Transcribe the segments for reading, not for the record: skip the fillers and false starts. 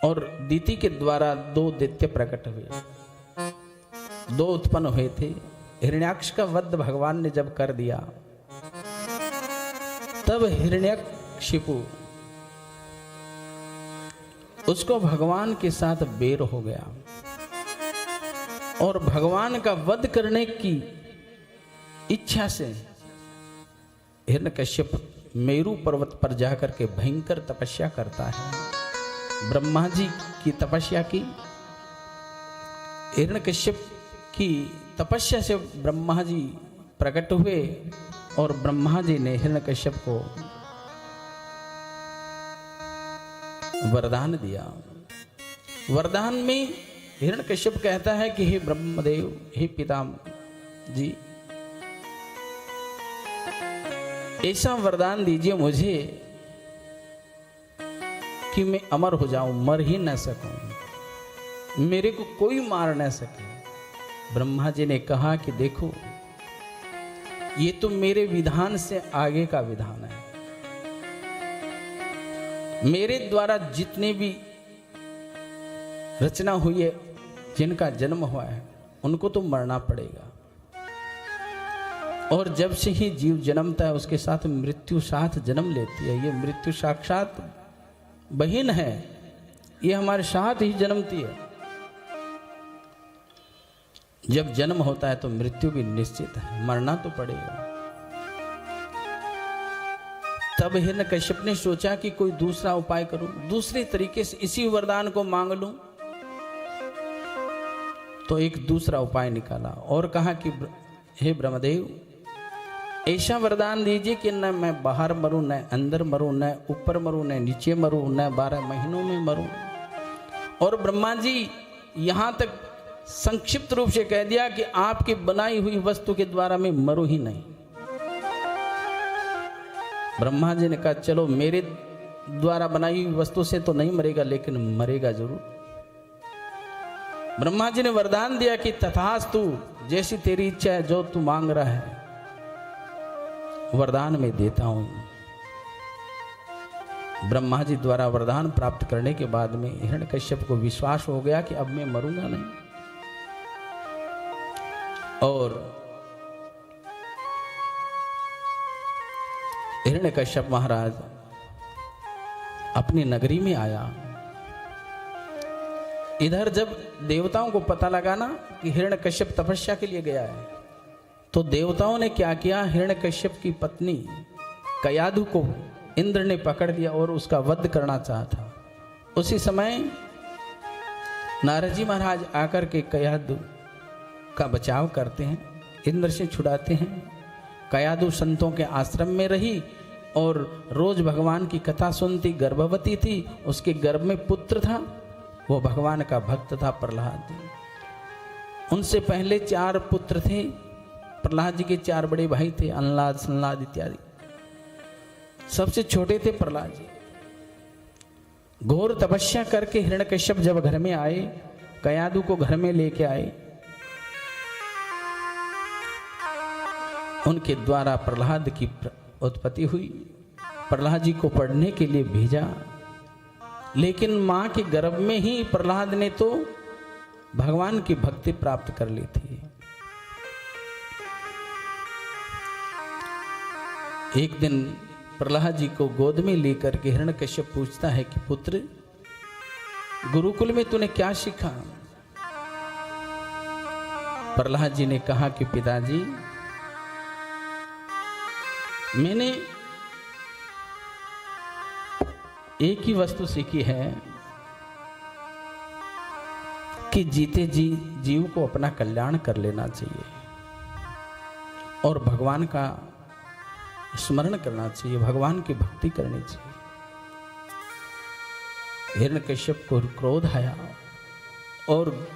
और दीति के द्वारा दो दैत्य प्रकट हुए, दो उत्पन्न हुए थे। हिरण्याक्ष का वध भगवान ने जब कर दिया, तब हिरण्यकशिपु उसको भगवान के साथ बैर हो गया और भगवान का वध करने की इच्छा से हिरण्यकश्यप मेरु पर्वत पर जाकर के भयंकर तपस्या करता है। ब्रह्मा जी की तपस्या की, हिरण्यकश्यप की तपस्या से ब्रह्मा जी प्रकट हुए और ब्रह्मा जी ने हिरण्यकश्यप को वरदान दिया। वरदान में हिरण्यकश्यप कहता है कि हे ब्रह्मदेव, हे पितामह जी, ऐसा वरदान दीजिए मुझे कि मैं अमर हो जाऊं, मर ही न सकूं, मेरे को कोई मार न सके। ब्रह्मा जी ने कहा कि देखो, ये तो मेरे विधान से आगे का विधान है। मेरे द्वारा जितने भी रचना हुई है, जिनका जन्म हुआ है, उनको तो मरना पड़ेगा। और जब से ही जीव जन्मता है, उसके साथ मृत्यु साथ जन्म लेती है। ये मृत्यु साक्षात बहन है, ये हमारे साथ ही जन्मती है। जब जन्म होता है तो मृत्यु भी निश्चित है, मरना तो पड़ेगा। तब हिरण्यकश्यप ने सोचा कि कोई दूसरा उपाय करूं, दूसरे तरीके से इसी वरदान को मांग लूं। तो एक दूसरा उपाय निकाला और कहा कि हे ब्रह्मदेव, ऐसा वरदान दीजिए कि न मैं बाहर मरूं, न अंदर मरूं, न ऊपर मरूं, न नीचे मरूं, न 12 महीनों में मरूं। और ब्रह्मा जी यहां तक संक्षिप्त रूप से कह दिया कि आपकी बनाई हुई वस्तु के द्वारा मैं मरूं ही नहीं। ब्रह्मा जी ने कहा चलो, मेरे द्वारा बनाई हुई वस्तु से तो नहीं मरेगा, लेकिन मरेगा जरूर। ब्रह्मा जी ने वरदान दिया कि तथास्तु, जैसी तेरी इच्छा है, जो तू मांग रहा है वरदान में देता हूं। ब्रह्मा जी द्वारा वरदान प्राप्त करने के बाद में हिरण्यकश्यप को विश्वास हो गया कि अब मैं मरूंगा नहीं। और हिरण्यकश्यप महाराज अपनी नगरी में आया। इधर जब देवताओं को पता लगा ना कि हिरण्यकश्यप तपस्या के लिए गया है, तो देवताओं ने क्या किया, हिरण्यकश्यप की पत्नी कयाधु को इंद्र ने पकड़ लिया और उसका वध करना चाहा। उसी समय नारद जी महाराज आकर के कयाधु का बचाव करते हैं, इंद्र से छुड़ाते हैं। कयाधु संतों के आश्रम में रही और रोज भगवान की कथा सुनती, गर्भवती थी, उसके गर्भ में पुत्र था, वो भगवान का भक्त था प्रहलाद। उनसे पहले 4 पुत्र थे। प्रहलाद जी के 4 बड़े भाई थे, अनलाद, संलाद इत्यादि। सबसे छोटे थे प्रहलाद जी। घोर तपस्या करके हिरण्यकश्यप जब घर में आए, कयाधु को घर में लेके आए, उनके द्वारा प्रहलाद की उत्पत्ति हुई। प्रहलाद जी को पढ़ने के लिए भेजा, लेकिन मां के गर्भ में ही प्रहलाद ने तो भगवान की भक्ति प्राप्त कर ली थी। एक दिन प्रहलाद जी को गोद में लेकर के हिरण्यकश्यप पूछता है कि पुत्र, गुरुकुल में तूने क्या सीखा? प्रहलाद जी ने कहा कि पिताजी, मैंने एक ही वस्तु सीखी है कि जीते जी जीव को अपना कल्याण कर लेना चाहिए और भगवान का स्मरण करना चाहिए, भगवान की भक्ति करनी चाहिए। हिरण्यकश्यप को क्रोध आया और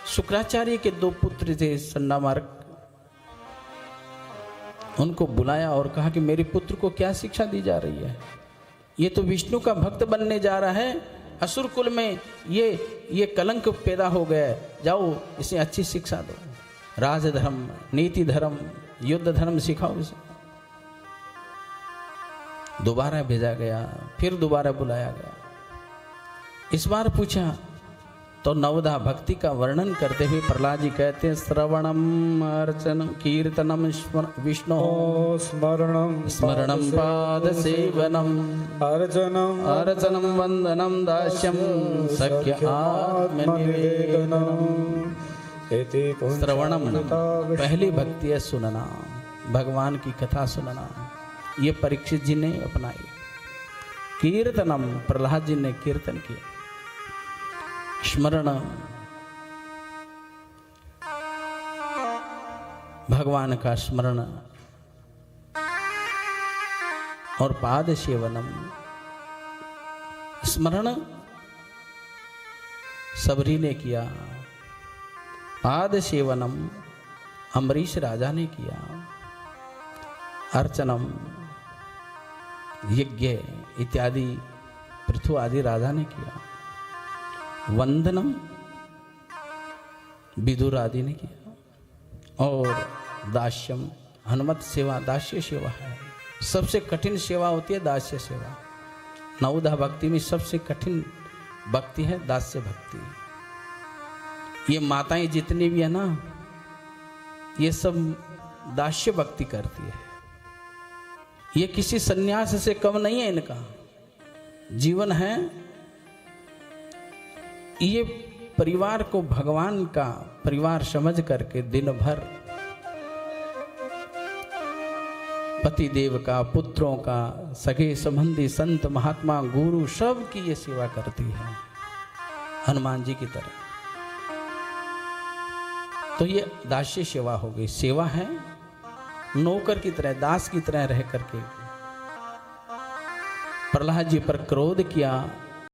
शुक्राचार्य के 2 पुत्र थे सन्नामार्क, उनको बुलाया और कहा कि मेरे पुत्र को क्या शिक्षा दी जा रही है? ये तो विष्णु का भक्त बनने जा रहा है, असुर कुल में ये कलंक पैदा हो गया है, जाओ इसे अच्छी शिक्षा दो, राजधर्म, नीति धर्म, युद्ध धर्म सिखाओ इसे। दोबारा भेजा गया, फिर दोबारा बुलाया गया। इस बार पूछा तो नवधा भक्ति का वर्णन करते हुए प्रहलाद जी कहते हैं श्रवणम अर्चनम कीर्तनम विष्णु स्मरणम स्मरणम पाद सेवनम अर्चनम अर्चनम वंदनम दास्यम सख्य आत्मनिवेदनम। श्रवणम पहली भक्ति है सुनना, भगवान की कथा सुनना, ये परीक्षित जी ने अपनाई। कीर्तनम प्रहलाद जी ने कीर्तन किया। स्मरण भगवान का स्मरण और पाद सेवनम। स्मरण सबरी ने किया, पाद सेवनम अम्बरीश राजा ने किया, अर्चनम यज्ञ इत्यादि पृथु आदि राजा ने किया, वंदनम विदुर आदि ने किया, और दास्यम हनुमत सेवा दास्य सेवा है। सबसे कठिन सेवा होती है दास्य सेवा। नवधा भक्ति में सबसे कठिन भक्ति है दास्य भक्ति। ये माताएं जितनी भी है ना, ये सब दास्य भक्ति करती है। ये किसी सन्यास से कम नहीं है, इनका जीवन है। ये परिवार को भगवान का परिवार समझ करके दिन भर पति देव का, पुत्रों का, सगे संबंधी, संत महात्मा, गुरु सब की ये सेवा करती है, हनुमान जी की तरह। तो ये दास्य सेवा हो गई। सेवा है नौकर की तरह, दास की तरह रह करके। प्रहलाद जी पर क्रोध किया